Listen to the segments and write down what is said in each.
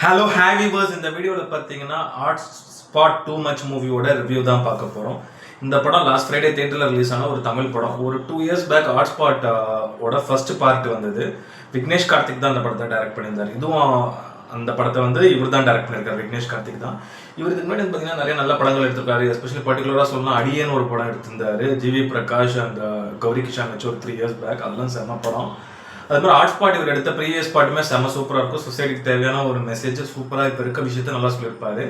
Hello ஹேவிவர்ஸ். இந்த வீடியோவில் பார்த்தீங்கன்னா ஆர்ட்ஸ் ஸ்பாட் டூ மச் மூவியோட ரிவ்யூ தான் பார்க்க போகிறோம். இந்த படம் லாஸ்ட் ஃப்ரைடே தேட்டரில் ரிலீஸ் ஆன ஒரு தமிழ் படம். ஒரு 2 years பேக் ஆர்ட் ஸ்பாட் ஓட ஃபர்ஸ்ட் பார்ட் வந்தது. விக்னேஷ் கார்த்திக் தான் அந்த படத்தை டைரக்ட் பண்ணியிருந்தார். இதுவும் அந்த படத்தை இவர் தான் டைரக்ட் பண்ணியிருக்காரு. விக்னேஷ் கார்த்திக் தான். இவர் இதுக்கு முன்னாடி பார்த்தீங்கன்னா நிறைய நல்ல படங்கள் எடுத்திருக்காரு. எஸ்பெஷலி பர்டிகுலராக சொல்லலாம் அடியேன்னு ஒரு படம் எடுத்திருந்தாரு. ஜிவி பிரகாஷ் அண்ட் கௌரி கிஷான் வச்சு ஒரு 3 years பேக். அதெல்லாம் செம்ம படம். அது மாதிரி ஆர்ட் ஸ்பாட் இவர் எடுத்த ப்ரீவியஸ் பாட்டுமே செம்ம சூப்பராக இருக்கும். சொசைட்டிக்கு தேவையான ஒரு மெசேஜ் சூப்பராக இப்போ இருக்க விஷயத்த நல்லா சொல்லியிருப்பாரு.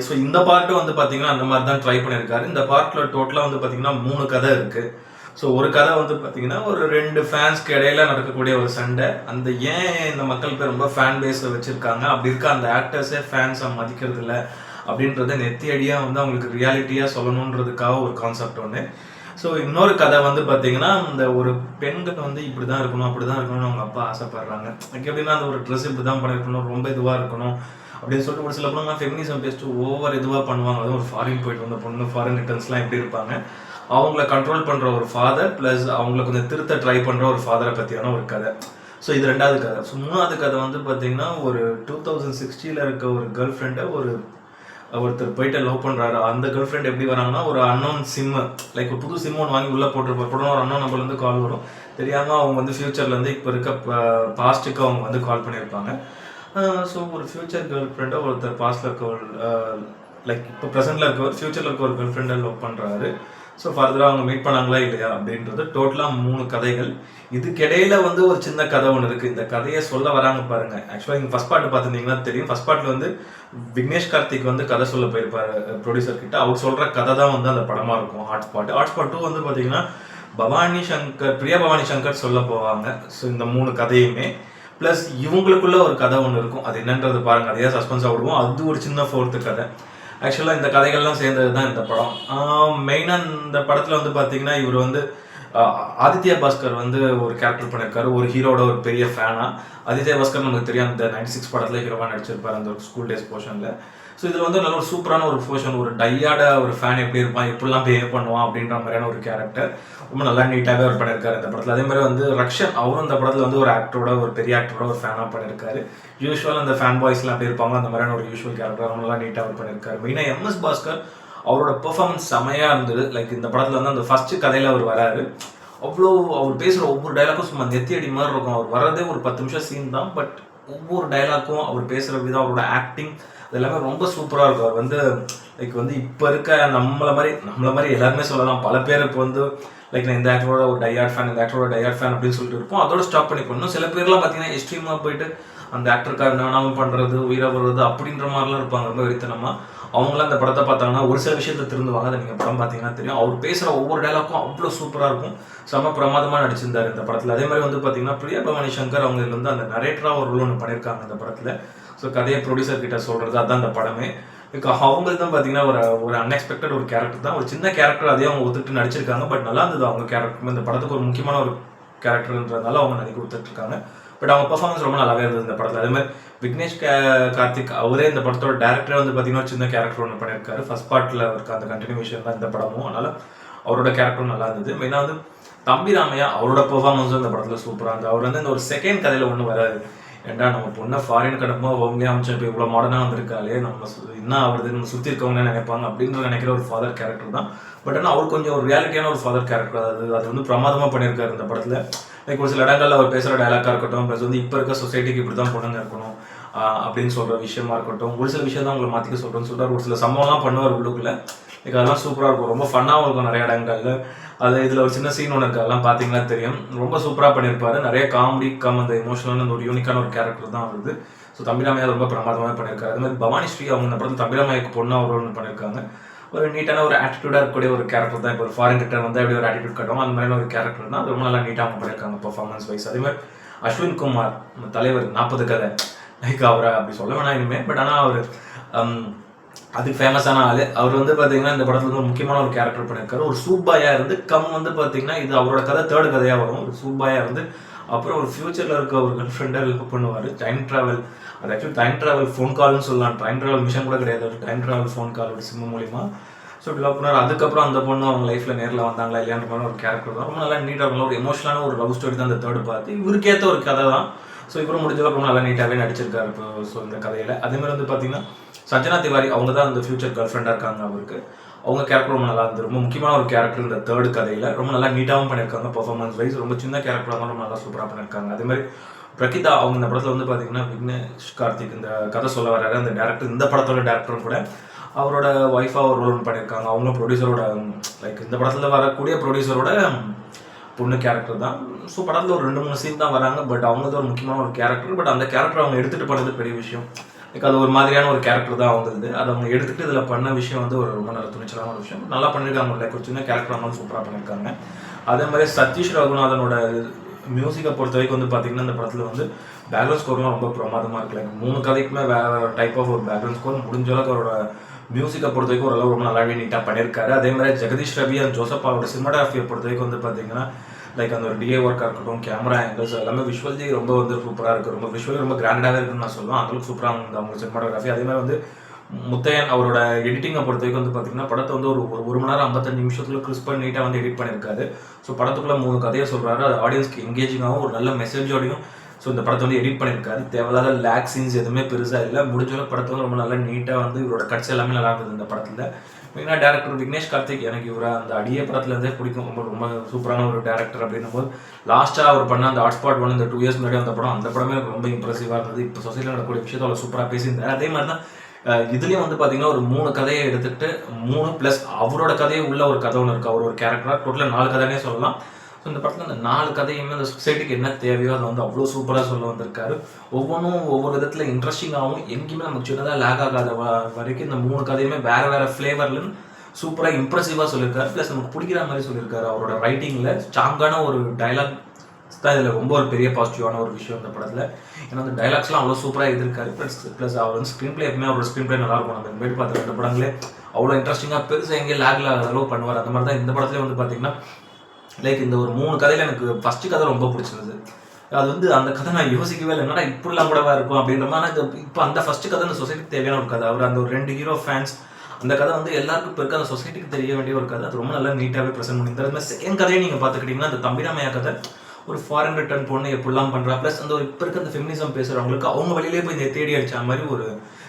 ஸோ இந்த பார்ட்டும் பார்த்தீங்கன்னா அந்த மாதிரி தான் ட்ரை பண்ணியிருக்காரு. இந்த பார்ட்டில் டோட்டலாக பார்த்தீங்கன்னா 3 கதை இருக்குது. ஸோ ஒரு கதை பார்த்தீங்கன்னா ஒரு 2 ஃபேன்ஸ்க்கு இடையில நடக்கக்கூடிய ஒரு சண்டை. அந்த ஏன் இந்த மக்கள் பேர் ரொம்ப ஃபேன் பேஸை வச்சுருக்காங்க, அப்படி இருக்க அந்த ஆக்டர்ஸே ஃபேன்ஸை மதிக்கிறது இல்லை அப்படின்றத நெத்தியடியாக அவங்களுக்கு ரியாலிட்டியாக சொல்லணுன்றதுக்காக ஒரு கான்செப்ட் ஒன்று. ஸோ இன்னொரு கதை பார்த்தீங்கன்னா இந்த ஒரு பெண்கள் இப்படி தான் இருக்கணும் அப்படி தான் இருக்கணும்னு அவங்க அப்பா ஆசைப்படுறாங்க. எப்படின்னா அந்த ஒரு ட்ரெஸ் இப்படி தான் பண்ணிருக்கணும், ரொம்ப இதுவாக இருக்கணும் அப்படின்னு சொல்லிட்டு ஒரு சில பொண்ணுங்க ஃபெமினிசம் பேஸ்ட்டு ஓவர் இதுவாக பண்ணுவாங்க. அதுவும் ஒரு ஃபாரின் போயிட்டு வந்த பொண்ணு, ஃபாரின் ரிட்டர்ன்ஸ்லாம் எப்படி இருப்பாங்க, அவங்கள கண்ட்ரோல் பண்ணுற ஒரு ஃபாதர் ப்ளஸ் அவங்கள கொஞ்சம் திருத்த ட்ரை பண்ணுற ஒரு ஃபாதரை பற்றியான ஒரு கதை. ஸோ இது 2வது கதை. ஸோ 3வது கதை பார்த்தீங்கன்னா ஒரு 2060 இருக்க ஒரு கேர்ள் ஃப்ரெண்டை ஒருத்தர் போயிட்டு லவ் பண்ணுறாரு. அந்த கேர்ள் ஃப்ரெண்ட் எப்படி வராங்கன்னா ஒரு அன்னோன் சிம்மு, லைக் ஒரு புது சிம் ஒன்று வாங்கி உள்ளே போட்டிருப்பார். உடனே ஒரு அன்னோன் நம்பர்லேருந்து கால் வரும். தெரியாமல் அவங்க ஃப்யூச்சர்லேருந்து இப்போ இருக்க பாஸ்ட்டுக்கு அவங்க கால் பண்ணியிருப்பாங்க. ஸோ ஒரு ஃப்யூச்சர் கேர்ள் ஃப்ரெண்டை ஒருத்தர் பாஸ்ட்டில் இருக்க ஒரு லைக் இப்போ ப்ரெசென்ட்டில் இருக்கவர் ஃப்யூச்சரில் இருக்க ஒரு கேர்ள் ஃப்ரெண்டை லவ் பண்ணுறாரு. ஸோ ஃபர்தராக அவங்க மீட் பண்ணாங்களா இல்லையா அப்படின்றது டோட்டலாக 3 கதைகள். இதுக்கிடையில் ஒரு சின்ன கதை ஒன்று இருக்குது. இந்த கதையை சொல்ல வராங்க பாருங்க. ஆக்சுவலாக நீங்கள் ஃபஸ்ட் பார்ட் பார்த்துருந்தீங்கன்னா தெரியும். ஃபஸ்ட் பார்ட்டில் விக்னேஷ் கார்த்திக் கதை சொல்ல போயிருப்பார் ப்ரொடியூசர் கிட்ட. அவர் சொல்கிற கதை தான் அந்த படமாக இருக்கும் ஆர்ட் ஸ்பாட். ஆர்ட் ஸ்பாட் 2 பார்த்தீங்கன்னா பிரியா பவானி சங்கர் சொல்ல போவாங்க. ஸோ இந்த 3 கதையுமே ப்ளஸ் இவங்களுக்குள்ள ஒரு கதை ஒன்று இருக்கும். அது என்னன்றது பாருங்க, அதையே சஸ்பென்ஸாக விடுவோம். அது ஒரு சின்ன 4th கதை. ஆக்சுவலாக இந்த கதைகள்லாம் சேர்ந்தது தான் இந்த படம். மெயினாக இந்த படத்தில் பார்த்தீங்கன்னா இவர் ஆதித்யா பாஸ்கர் ஒரு கேரக்டர் பண்ணியிருக்காரு. ஒரு ஹீரோட ஒரு பெரிய ஃபேனாக. ஆதித்யா பாஸ்கர் நமக்கு தெரியும், அந்த 96 படத்தில் ஹீரோவாக நடிச்சிருப்பார் அந்த ஒரு ஸ்கூல் டேஸ் போர்ஷனில். ஸோ இதில் நல்ல ஒரு சூப்பரான ஒரு போர்ஷன், ஒரு டையாட ஒரு ஃபேன் எப்படி இருப்பான், எப்படிலாம் பிஹேவ் பண்ணுவான் அப்படின்ற மாதிரியான ஒரு கேரக்டர் ரொம்ப நல்லா நீட்டாகவே அவர் பண்ணியிருக்காரு இந்த படத்தில். அதே மாதிரி ரக்ஷன் அவரும் இந்த படத்தில் ஒரு ஆக்டரோட ஒரு பெரிய ஆக்டரோட ஒரு ஃபேனாக பண்ணியிருக்காரு. யூஸ்வல் அந்த ஃபேன் பாய்ஸ்லாம் எப்படி இருப்பாங்க அந்த மாதிரியான ஒரு யூஸ்வல் கேரக்டர் ரொம்ப நல்லா நீட்டாக அவர் பண்ணியிருக்காரு. மெயினாக எம்எஸ் பாஸ்கர் அவரோட பெர்ஃபார்மன்ஸ் செமையாக இருந்தது. லைக் இந்த படத்தில் அந்த ஃபர்ஸ்ட் கதையில் அவர் வராரு. அவ்வளோ அவர் பேசுகிற ஒவ்வொரு டைலாக்கும் சும்மா நெத்தி அடி மாதிரி இருக்கும். அவர் வரதே ஒரு 10 நிமிஷம் சீன் தான். பட் ஒவ்வொரு டைலாக்கும் அவர் பேசுகிற விதம், அவரோட ஆக்டிங், அது எல்லாமே ரொம்ப சூப்பராக இருக்கும். அவர் லைக் இப்போ இருக்க நம்மளை மாதிரி எல்லாருமே சொல்லலாம். பல பேர் இப்போ லைக் நான் இந்த ஆக்டரோட ஒரு டையார்ட் ஃபேன், இந்த ஆக்டரோட டையார்ட் ஃபேன் அப்படின்னு சொல்லிட்டு இருப்போம். அதோட ஸ்டாப் பண்ணி பண்ணணும். சில பேர்லாம் பார்த்தீங்கன்னா எக்ஸ்ட்ரீமாக போயிட்டு அந்த ஆக்டருக்காக என்ன வேணாலும் பண்ணுறது, உயிரை வருவது அப்படின்ற மாதிரிலாம் இருப்பாங்க ரொம்ப வெறித்தனமாக. அவங்களாம் அந்த படத்தை பார்த்தாங்கன்னா ஒரு சில விஷயத்தை திருந்துவாங்க. அதை நீங்கள் படம் பார்த்தீங்கன்னா தெரியும். அவர் பேசுகிற ஒவ்வொரு டைலாக்கும் அவ்வளோ சூப்பராக இருக்கும். செம்ம பிரமாதமாக நடிச்சிருந்தார் இந்த படத்தில். அதே மாதிரி பார்த்தீங்கன்னா பிரியா பவானி சங்கர் அவங்க அந்த நரேட்டராக ஒரு ரோல் ஒன்று பண்ணியிருக்காங்க இந்த படத்தில். ஸோ கதையை ப்ரொடியூசர் கிட்ட சொல்கிறது அதுதான் இந்த படமே. அவங்களுக்கு தான் பார்த்தீங்கன்னா ஒரு அன்எக்ஸ்பெக்டட் ஒரு கேரக்டர் தான், ஒரு சின்ன கேரக்டர். அதே அவங்க ஒத்துட்டு நடிச்சிருக்காங்க. பட் நல்லா இருந்தது அவங்க கேரக்டர். இந்த படத்துக்கு ஒரு முக்கியமான ஒரு கேரக்டர்ன்றதுனால அவங்க நடிக்க கொடுத்துட்ருக்காங்க. பட் அவங்க பர்ஃபார்மன்ஸ் ரொம்ப நல்லாவே இருந்தது இந்த படத்தில். அதே மாதிரி விக்னேஷ் கார்த்திக் அவரே இந்த படத்தோட டேரக்டரே பார்த்தீங்கன்னா சின்ன கேரக்டர் ஒன்று பண்ணியிருக்காரு. ஃபர்ஸ்ட் பார்ட்டில் இருக்க அந்த கண்டினியூஷன் தான் இந்த படமும். அதனால் அவரோட கேரக்டரும் நல்லா இருந்தது. மெயினாக தம்பி ராமையா அவரோட பெர்ஃபார்மன்ஸும் இந்த படத்தில் சூப்பராக இருந்தது. அவர் இந்த ஒரு செகண்ட் கதையில் ஒன்று வராது. ஏன்டா நம்ம பொண்ணை ஃபாரின் கிடக்கும்போது ஹோம்லேயே அமைச்சா இப்போ இவ்வளோ மாடர்னாக வந்திருக்காளே, நம்ம என்ன ஆகுது, நம்ம சுற்றி இருக்கவங்க நினைப்பாங்க அப்படின்ற நினைக்கிற ஒரு ஃபாதர் கேரக்டர் தான். பட் ஆனால் அவர் கொஞ்சம் ஒரு ரியாலிட்டியான ஒரு ஃபாதர் கேரக்டர். அது பிரமாதமாக பண்ணியிருக்காரு இந்த படத்தில். லைக் ஒரு சில இடங்களில் அவர் பேசுகிற டைலாக்காக இருக்கட்டும், ப்ளஸ் இப்போ இருக்க சொசைட்டிக்கு இப்படி தான் பொண்ணுங்க இருக்கணும் அப்படின்னு சொல்கிற விஷயமா இருக்கட்டும், ஒரு சில விஷயம் தான் உங்களை மாற்றிக்க சொல்கிறேன்னு சொல்கிறார். ஒரு சில சம்பவம்லாம் பண்ணுவார் உள்ளுக்குள்ளே. லைக் அதெல்லாம் சூப்பராக இருக்கும், ரொம்ப ஃபன்னாகவும் இருக்கும் நிறைய இடங்களில். அது இதில் ஒரு சின்ன சீன் ஒன்று இருக்குது, அதெல்லாம் பார்த்தீங்கன்னா தெரியும். ரொம்ப சூப்பராக பண்ணியிருப்பாரு. நிறைய காமெடி அந்த எமோஷனலான ஒரு யூனிக்கான ஒரு கேரக்டர் தான் வருது. ஸோ தம்பிராமையா ரொம்ப பிரமாதமாக பண்ணியிருக்காரு. அது மாதிரி பவானி ஸ்ரீ அவங்க இந்த படத்தில் தம்பிராமையாக்கு பொண்ணாக ஒரு ஒன்று பண்ணியிருக்காங்க. ஒரு நீட்டான ஒரு ஆட்டிடியூடாக இருக்கக்கூடிய ஒரு கேரக்டர் தான். இப்போ ஒரு ஃபாரின் ரிட்டர் அப்படி ஒரு ஆட்டிடியூட் கட்டுவோம், அந்த மாதிரியான ஒரு கேரக்டர் தான். அது ரொம்ப நல்லா நீட்டாக அவங்க பண்ணியிருக்காங்க பர்ஃபார்மன்ஸ் வைஸ். அதே மாதிரி அஸ்வின் குமார் நம்ம தலைவர் 40 கதை, லைக் அவரை அப்படி சொல்ல வேணாம் இனிமேல். பட் ஆனால் அவர் அதுக்கு ஃபேமஸான ஆள். அவர் பார்த்தீங்கன்னா இந்த படத்தில் ஒரு முக்கியமான ஒரு கேரக்டர் பண்ணியிருக்காரு. ஒரு சூப்பாயாக இருந்து பார்த்தீங்கன்னா இது அவரோட கதை 3rd கதையாக வரும். ஒரு சூப்பாயாக இருந்து அப்புறம் ஒரு ஃபியூச்சரில் இருக்க ஒரு கேர்ள் ஃப்ரெண்டை லவ் பண்ணுவார். டைம் ட்ராவல், அது ஆக்சுவலி டைம் ட்ராவல் ஃபோன் கால்னு சொல்லலாம். டைம் ட்ராவல் மிஷன் கூட கிடையாது, ஒரு டைம் ட்ராவல் ஃபோன் கால் ஒரு சிம் மூலிமா. ஸோ இப்படி லவ் பண்ணார். அதுக்கப்புறம் அந்த பொண்ணு அவங்க லைஃப்பில் நேரில் வந்தாங்களா இல்லையான்ற மாதிரி ஒரு கேரக்டர் தான். ரொம்ப நல்லா நீட்டாக இருக்கும். ஒரு எமோஷனலான ஒரு லவ் ஸ்டோரி தான் அந்த 3rd பார்த்து. இவருக்கேற்ற ஒரு கதை தான். ஸோ இவரும் முடிஞ்சளவுக்கு ரொம்ப நல்லா நீட்டாகவே நடிச்சிருக்காரு இப்போ. ஸோ இந்த கதையில் அதேமாதிரி வந்து பார்த்தீங்கன்னா சஞ்சனா திவாரி அவங்க தான் அந்த ஃபியூச்சர் கேர்ள் ஃப்ரெண்டாக இருக்காங்க அவருக்கு. அவங்க கேரக்டர் ரொம்ப நல்லா இருந்தது. ரொம்ப முக்கியமான ஒரு கேரக்டர் இந்த தேர்ட் கதையில் ரொம்ப நல்லா நீட்டாகவும் பண்ணியிருக்காங்க. பர்ஃபார்மன்ஸ் வைஸ் ரொம்ப சின்ன கேரக்டராக இருந்தாலும் ரொம்ப நல்லா சூப்பராக பண்ணியிருக்காங்க. அதேமாதிரி பிரகிதா அவங்க இந்த படத்தில் வந்து பார்த்தீங்கன்னா விக்னேஷ் கார்த்திக் இந்த கதை சொல்ல வர்றாரு அந்த டேரக்டர், இந்த படத்தோட டேரக்டரும் கூட அவரோட ஒய்ஃபாக ஒரு ரோல் பண்ணியிருக்காங்க. அவங்களும் ப்ரொடியூசரோட லைக் இந்த படத்தில் வரக்கூடிய ப்ரொடியூசரோட பொண்ணு கேரக்டர் தான். ஸோ படத்தில் ஒரு 2-3 சீன் தான் வராங்க. பட் அவங்களுக்கு ஒரு முக்கியமான ஒரு கேரக்டர். பட் அந்த கேரக்டர் அவங்க எடுத்துகிட்டு பண்ணது பெரிய விஷயம். லைக் அது ஒரு மாதிரியான ஒரு கேரக்டர் தான் அவங்களுக்கு. அதை அவங்க எடுத்துகிட்டு இதில் பண்ண விஷயம் வந்து ஒரு ரொம்ப நல்ல துணிச்சலான ஒரு விஷயம். நல்லா பண்ணியிருக்காங்க. லைக் ஒரு சின்ன கேரக்டர் இருந்தாலும் சூப்பராக பண்ணியிருக்காங்க. அதே மாதிரி சதீஷ் ரகுநாதனோட மியூசிக்கை பொறுத்த வரைக்கும் வந்து பார்த்தீங்கன்னா இந்த படத்தில் வந்து பேக்ரவுண்ட் ஸ்கோர்லாம் ரொம்ப பிரமாதமாக இருக்குது. லைக் 3 கதைக்குமே வேறு டைப் ஆஃப் ஒரு பேக்ரவுண்ட் ஸ்கோர். முடிஞ்ச அளவுக்கு அவரோட மியூசிக்கை பொறுத்த வரைக்கும் ஓரளவு ரொம்ப நல்லாவே நீட்டாக பண்ணியிருக்காரு. அதே மாதிரி ஜெகதீஷ் ரவி அண்ட் ஜோசப் அவரோட சினிமாட்டோகிராஃபியை பொறுத்த வரைக்கும் வந்து பார்த்தீங்கன்னா லைக் அந்த ஒரு டிஏ ஒர்க்காக இருக்கட்டும், கேமரா ஆங்கிள்ஸ் எல்லாமே விஷுவலி ரொம்ப வந்து சூப்பராக இருக்குது. ரொம்ப விஷுவலி ரொம்ப கிராண்டாகவே இருக்குன்னு நான் சொல்லுவேன். அந்தளவுக்கு சூப்பராக இருந்தது அவங்க சினிமாட்டோகிராஃபி. அதே மாதிரி வந்து முத்தையன் அவரோட எடிட்டிங்கை பொறுத்த வரைக்கும் வந்து பார்த்தீங்கன்னா படத்தை வந்து ஒரு மணி நேரம் 55 நிமிஷத்துல கிறிஸ்பாக நீட்டாக வந்து எடிட் பண்ணியிருக்காரு. ஸோ படத்துக்குள்ள 3 கதையை சொல்கிறாரு. அது ஆடியன்ஸ்க்கு எங்கேஜிங்காகவும் ஒரு நல்ல மெசேஜோடையும் ஸோ இந்த படத்தை வந்து எடிட் பண்ணியிருக்காரு. தேவையில்லாத லேக் சீன்ஸ் எதுவுமே பெருசாக இல்லை. முடிஞ்சளவு படத்தை வந்து ரொம்ப நல்லா நீட்டாக வந்து இவரோட கட்ஸ் எல்லாமே நல்லா இருந்தது இந்த படத்தில். மெயினாக டேரக்டர் விக்னேஷ் கார்த்திக் எனக்கு இவரை அந்த அடியே படத்துலேருந்தே பிடிக்கும். ரொம்ப ரொம்ப சூப்பரான ஒரு டேரக்டர் அப்படின்னும் போது லாஸ்ட்டாக அவர் பண்ண அந்த ஹாட்ஸ்பாட் 1 இந்த 2 இயர்ஸ் முன்னாடி அந்த படம், அந்த படமே எனக்கு ரொம்ப இம்ப்ரெசிவாக இருந்தது. இப்போ சொசைட்டியில் நடக்கக்கூடிய விஷயத்தை அவ்வளோ சூப்பராக பேசியிருந்தார். அதே மாதிரி தான் இதுலேயும் வந்து பார்த்தீங்கன்னா ஒரு 3 கதையை எடுத்துகிட்டு 3 ப்ளஸ் அவரோட கதையை உள்ள ஒரு கதை ஒன்று இருக்குது. அவர் ஒரு கேரக்டராக டோட்டலாக 4 கதைனே சொல்லலாம். ஸோ இந்த படத்தில் அந்த 4 கதையுமே அந்த சொசைட்டிக்கு என்ன தேவையோ அதை வந்து அவ்வளோ சூப்பராக சொல்ல வந்திருக்காரு. ஒவ்வொன்றும் ஒவ்வொரு விதத்தில் இன்ட்ரெஸ்டிங்காகவும் எங்கேயுமே நமக்கு சின்னதாக லேக் ஆகாத வரைக்கும் இந்த 3 கதையுமே வேறு வேறு ஃப்ளேவர்லன்னு சூப்பராக இம்ப்ரெசிவாக சொல்லியிருக்காரு. ப்ளஸ் நமக்கு பிடிக்கிற மாதிரி சொல்லியிருக்காரு. அவரோட ரைட்டிங்கில் ஸ்ட்ராங்கான ஒரு டைலாக் தான் இதில் ரொம்ப ஒரு பெரிய பாசிட்டிவான ஒரு விஷயம் இந்த படத்தில். ஏன்னா அந்த டைலாக்ஸ்லாம் அவ்வளோ சூப்பராக எழுதியிருக்காரு. ப்ளஸ் அவர் வந்து ஸ்க்ரீன் பிளே எப்பவுமே அவரோட ஸ்க்ரீன் பிளே நல்லாயிருக்கும். நம்ம இனிமேல் பார்த்து 2 படங்களே அவ்வளோ இன்ட்ரெஸ்டிங்காக பெருசாக எங்கேயும் லேக்ல அளவு பண்ணுவார். அந்த மாதிரி தான் இந்த படத்துலேயே வந்து பார்த்தீங்கன்னா லைக் இந்த ஒரு 3 கதையில் எனக்கு ஃபஸ்ட்டு கதை ரொம்ப பிடிச்சிருந்தது. அது வந்து அந்த கதை நான் யோசிக்கவே இல்லை, என்னடா இப்படிலாம் கூடவா இருக்கும் அப்படின்ற மாதிரி. ஆனால் இப்போ அந்த ஃபஸ்ட்டு கதை இந்த சொசைட்டிக்கு தேவையான ஒரு கதை. அவர் அந்த ஒரு 2 ஹீரோ ஃபேன்ஸ் அந்த கதை வந்து எல்லாருக்கும் இப்போ இருக்க அந்த சொசைட்டிக்கு தெரிய வேண்டிய ஒரு கதை. அது ரொம்ப நல்லா நீட்டாகவே ப்ரெசென்ட் பண்ணியிருந்தார். அது மாதிரி செகண்ட் கதையை நீங்கள் பார்த்துக்கிட்டிங்கன்னா அந்த தம்பிராமையா கதை ஒரு ஃபாரின் ரிட்டர்ன் பொண்ணு எப்படிலாம் பண்ணுறா, ப்ளஸ் அந்த ஒரு இப்போ இருக்க அந்த ஃபெமினிசம் பேசுகிறவங்களுக்கு அவங்க வழியிலே போய் இந்த தேடி அடிச்ச மாதிரி ஒரு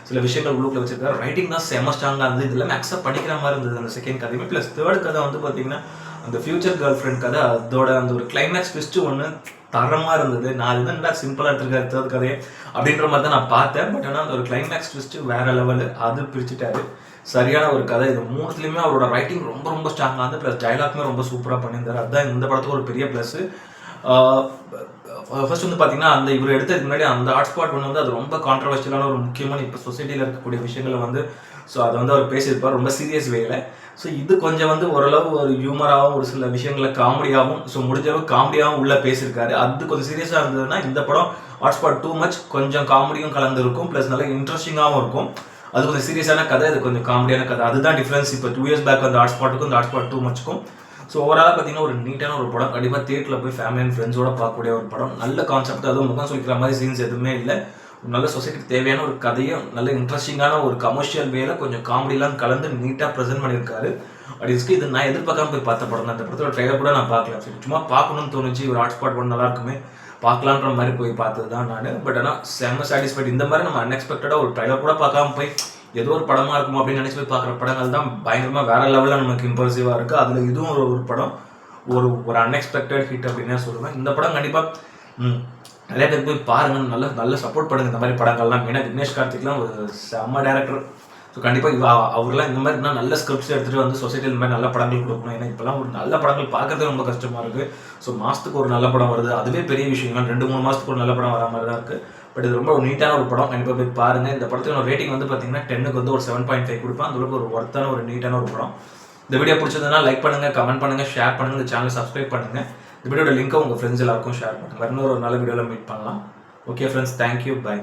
சில விஷயங்கள் உள்ளுக்குள்ள வச்சிருக்காரு. ரைட்டிங் தான் செம ஸ்ட்ராங்காக இருந்தது. இது எல்லாமே அக்செப்ட் பண்ணிக்கிற மாதிரி இருந்தது அந்த செகண்ட் கதையுமே. ப்ளஸ் தேர்ட் கதை வந்து பார்த்தீங்கன்னா அந்த ஃபியூச்சர் கேர்ள் ஃப்ரெண்ட் கதை, அதோட அந்த ஒரு கிளைமேக்ஸ் ட்விஸ்ட்டு ஒன்று தரமாக இருந்தது. நான் அதுதான் சிம்பிளாக எடுத்துருக்காரு தேர்ட் கதையை அப்படின்ற மாதிரி தான் நான் பார்த்தேன். பட் ஆனால் அந்த ஒரு கிளைமேக்ஸ் ட்விஸ்ட்டு வேறு லெவலு, அது பிரிச்சுட்டாரு. சரியான ஒரு கதை. இது 3த்துலேயுமே அவரோட ரைட்டிங் ரொம்ப ரொம்ப ஸ்ட்ராங்காக இருந்து ப்ளஸ் டைலாக்மே ரொம்ப சூப்பராக பண்ணியிருந்தார். அதுதான் இந்த படத்துக்கு ஒரு பெரிய ப்ளஸ்ஸு. ஃபர்ஸ்ட் வந்து பார்த்தீங்கன்னா அந்த இவர் எடுத்ததுக்கு முன்னாடி அந்த ஹாட்ஸ்பாட் 1 வந்து அது ரொம்ப கான்ட்ரவர்ஷியலான ஒரு முக்கியமான இப்போ சொசைட்டியில் இருக்கக்கூடிய விஷயங்களை வந்து ஸோ அதை வந்து அவர் பேசியிருப்பார் ரொம்ப சீரியஸ் வேயில். ஸோ இது கொஞ்சம் வந்து ஓரளவு ஒரு ஹியூமராகவும் ஒரு சில விஷயங்களை காமெடியாகவும் ஸோ முடிஞ்ச அளவுக்கு காமெடியாகவும் உள்ளே பேசியிருக்காரு. அது கொஞ்சம் சீரியஸாக இருந்ததுன்னா இந்த படம் ஹாட்ஸ்பாட் 2 மச் கொஞ்சம் காமெடியும் கலந்துருக்கும், ப்ளஸ் நல்லா இன்ட்ரெஸ்டிங்காகவும் இருக்கும். அது கொஞ்சம் சீரியஸான கதை, இது கொஞ்சம் காமெடியான கதை. அதுதான் டிஃப்ரென்ஸ் இப்போ 2 இயர்ஸ் பேக் அந்த ஹாட்ஸ்பாட்டுக்கும் இந்த ஹாட்ஸ்பாட் 2 மச்சுக்கும். ஸோ ஓவராலாக பார்த்தீங்கன்னா ஒரு நீட்டான ஒரு படம். கண்டிப்பாக தியேட்டரில் போய் ஃபேமிலி அண்ட் ஃப்ரெண்ட்ஸோட பார்க்கக்கூடிய ஒரு படம். நல்ல கான்செப்ட், அதுவும் முகம் சொல்லிக்கிற மாதிரி சீன்ஸ் எதுவுமே இல்லை. ஒரு நல்ல சொசைட்டிக்கு தேவையான ஒரு கதையும் நல்ல இன்ட்ரெஸ்டிங்கான ஒரு கமர்ஷியல் வேல கொஞ்சம் காமெடிலாம் கலந்து நீட்டாக ப்ரெசென்ட் பண்ணியிருக்காரு. அப்படின்ஸ்க்கு இது நான் எதிர்பார்க்காம போய் பார்த்த படம் தான். இந்த படத்தோட ட்ரெய்லர் கூட நான் பார்க்கல. சரி சும்மா பார்க்கணும்னு தோணுச்சு, ஒரு ஹாட்ஸ்பாட் 1 நல்லா இருக்குமே பார்க்கலான்ற மாதிரி போய் பார்த்தது தான் நான். பட் ஆனால் செம்ம சாட்டிஸ்ஃபைட். இந்த மாதிரி நம்ம அன்எக்ஸ்பெக்டடாக ஒரு ட்ரெய்லர் கூட பார்க்காம போய் ஏதோ ஒரு படமாக இருக்குமோ அப்படின்னு நினச்சி போய் பார்க்குற படங்கள் தான் பயங்கரமாக வேறு லெவலில் நமக்கு இம்ப்ரெசிவாக இருக்குது. அதில் இதுவும் ஒரு படம் ஒரு அன்எக்ஸ்பெக்டட் ஹிட் அப்படின்னே சொல்லுவேன். இந்த படம் கண்டிப்பாக நிறைய பேர் போய் பாருங்கள், நல்ல சப்போர்ட் பண்ணுங்கள் இந்த மாதிரி படங்கள்லாம். மெயினாக விக்னேஷ் கார்த்திக்லாம் ஒரு செம்ம டேரக்டர். ஸோ கண்டிப்பாக அவர்லாம் இந்த மாதிரி நல்ல ஸ்கிரிப்ட்ஸ் எடுத்துகிட்டு வந்து சொசைட்டியில் இந்த மாதிரி நல்ல படங்கள் கொடுக்கணும். ஏன்னா இப்போலாம் ஒரு நல்ல படங்கள் பார்க்கறது ரொம்ப கஷ்டமாக இருக்குது. ஸோ மாதத்துக்கு ஒரு நல்ல படம் வருது, அதுவே பெரிய விஷயம். 2-3 மாதத்துக்கு ஒரு நல்ல படம் வர மாதிரி தான் இருக்குது. பட் இது ரொம்ப ஒரு நீட்டான ஒரு படம். கண்டிப்பாக போய் பாருங்கள். இந்த படத்துக்கு ரேட்டிங் வந்து பார்த்தீங்கன்னா 10க்கு வந்து ஒரு 7.5 கொடுப்பேன். அதுக்கு ஒரு ஒர்த்தான ஒரு நீட்டான ஒரு படம். இந்த வீடியோ பிடிச்சதுன்னா லைக் பண்ணுங்கள், கமெண்ட் பண்ணுங்கள், ஷேர் பண்ணுங்கள், இந்த சேனல் சப்ஸ்கிரைப் பண்ணுங்கள். இந்த வீடியோட லிங்க்கை உங்கள் ஃப்ரெண்ட்ஸ் எல்லாருக்கும் ஷேர் பண்ணுங்கள். இன்னொரு நல்ல வீடியோவில் மீட் பண்ணலாம். Okay friends, thank you, by.